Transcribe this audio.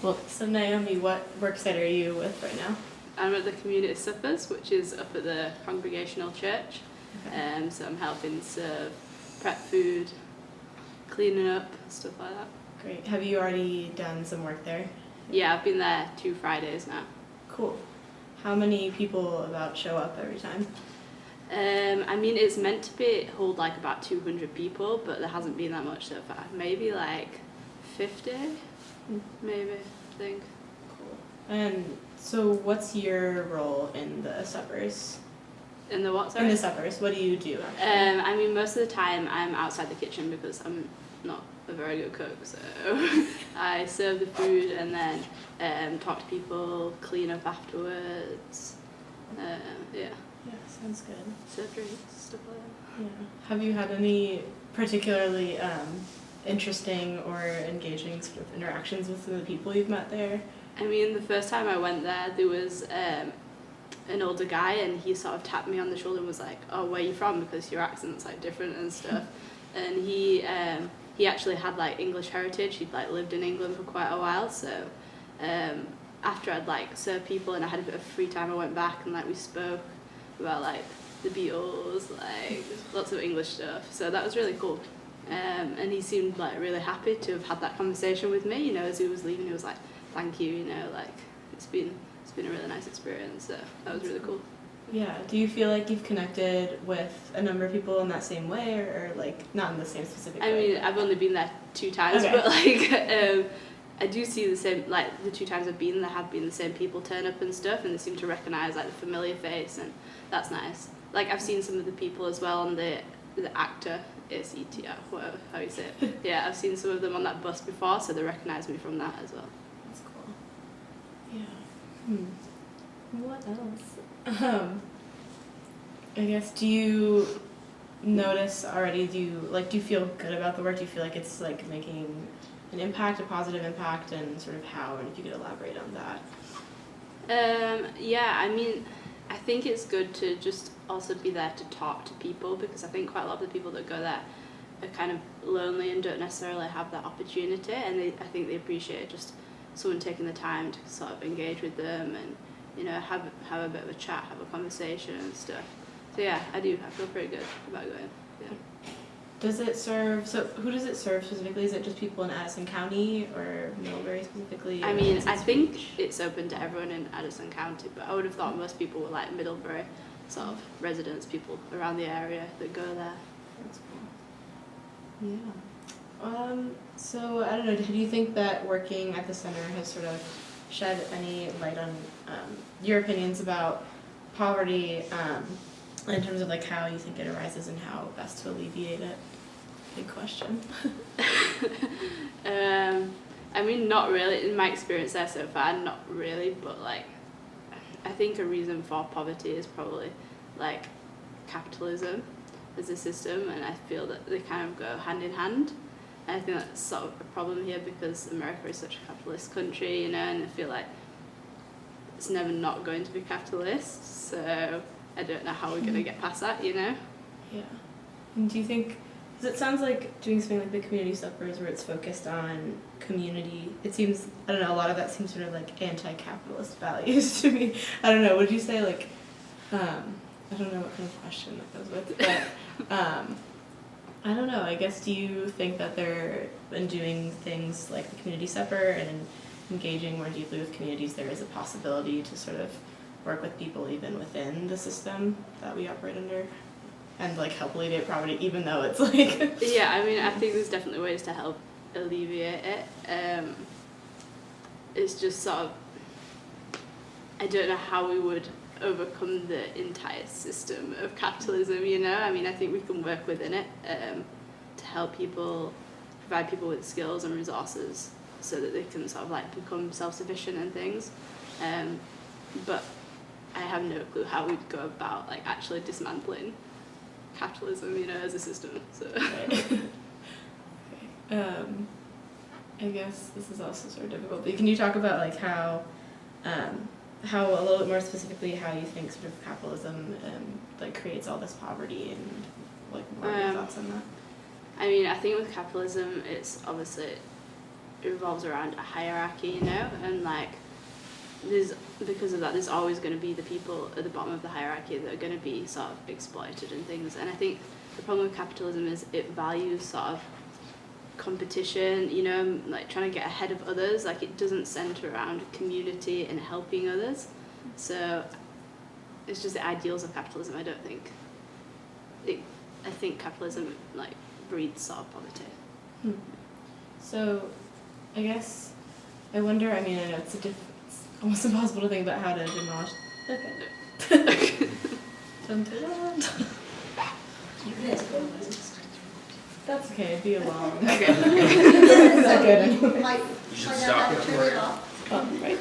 Well, so Naomi, what work site are you with right now? I'm at the Community Suppers, which is up at the Congregational Church. Okay. So I'm helping serve, prep food, cleaning up, stuff like that. Great. Have you already done some work there? Yeah, I've been there 2 Fridays now. Cool. How many people about show up every time? I mean, it's meant to hold like about 200 people, but there hasn't been that much so far. Maybe like 50, maybe, I think. Cool. And so what's your role in the suppers? In the what, sorry? In the suppers, what do you do actually? I mean, most of the time I'm outside the kitchen because I'm not a very good cook, so I serve the food and then talk to people, clean up afterwards. Yeah, Yeah, sounds good. serve drinks, stuff like that. Yeah. Have you had any particularly interesting or engaging sort of interactions with some of the people you've met there? I mean, the first time I went there was an older guy, and he sort of tapped me on the shoulder and was like, "Oh, where are you from? Because your accent's like different and stuff." And he actually had like English heritage. He'd like lived in England for quite a while, so after I'd like served people and I had a bit of free time, I went back and like we spoke about like the Beatles, like lots of English stuff. So that was really cool. And he seemed like really happy to have had that conversation with me. You know, as he was leaving, he was like, "Thank you." You know, like it's been a really nice experience. So that was really cool. Yeah. Do you feel like you've connected with a number of people in that same way, or like not in the same specific way? I mean, I've only been there 2 times, Okay. but like I do see the same, like the 2 times I've been there have been the same people turn up and stuff, and they seem to recognise like the familiar face, and that's nice. Like I've seen some of the people as well, and the actor is ETR, whatever how you say it. Yeah, I've seen some of them on that bus before, so they recognise me from that as well. That's cool. Yeah. What else? I guess, do you notice already, do you feel good about the work? Do you feel like it's like making an impact, a positive impact, and sort of how, and if you could elaborate on that? Yeah, I mean, I think it's good to just also be there to talk to people, because I think quite a lot of the people that go there are kind of lonely and don't necessarily have that opportunity, and I think they appreciate just someone taking the time to sort of engage with them and, you know, have a bit of a chat, have a conversation and stuff. So yeah, I feel pretty good about going. Yeah. Does it serve, so who does it serve specifically? Is it just people in Addison County or Middlebury specifically? I mean, I think it's open to everyone in Addison County, but I would have thought most people were like Middlebury sort of residents, people around the area that go there. That's cool. Yeah. So I don't know, do you think that working at the center has sort of shed any light on your opinions about poverty in terms of like how you think it arises and how best to alleviate it? Big question. I mean, not really. In my experience there so far, not really, but like I think a reason for poverty is probably like capitalism as a system, and I feel that they kind of go hand in hand. And I think that's sort of a problem here because America is such a capitalist country, you know, and I feel like it's never not going to be capitalist, so I don't know how we're going to get past that, you know? Yeah. And do you think, because it sounds like doing something like the community suppers where it's focused on community, it seems, I don't know, a lot of that seems sort of like anti-capitalist values to me. I don't know, would you say like, I don't know what kind of question that goes with, but I don't know, I guess, do you think that they're, in doing things like the community supper and engaging more deeply with communities, there is a possibility to sort of work with people even within the system that we operate under and like help alleviate poverty, even though it's like Yeah, I mean, I think there's definitely ways to help alleviate it. It's just sort of, I don't know how we would overcome the entire system of capitalism, you know? I mean, I think we can work within it to help people, provide people with skills and resources so that they can sort of like become self-sufficient and things. But I have no clue how we'd go about like actually dismantling capitalism, you know, as a system. So. Right. Okay. I guess this is also sort of difficult, but can you talk about like how a little bit more specifically how you think sort of capitalism like creates all this poverty and like what are your thoughts on that? I mean, I think with capitalism, it's obviously revolves around a hierarchy, you know, and like because of that there's always going to be the people at the bottom of the hierarchy that are going to be sort of exploited and things. And I think the problem with capitalism is it values sort of competition, you know, like trying to get ahead of others. Like it doesn't center around community and helping others. So it's just the ideals of capitalism. I don't think I think capitalism like breeds sort of poverty. So I guess I wonder, I mean, I know it's almost impossible to think about how to demolish. Okay. Dun, dun, dun. That's okay, it'd be a long. Okay. It's not good anyway. Like, You should find out stop how to it. turn it off. Oh, right.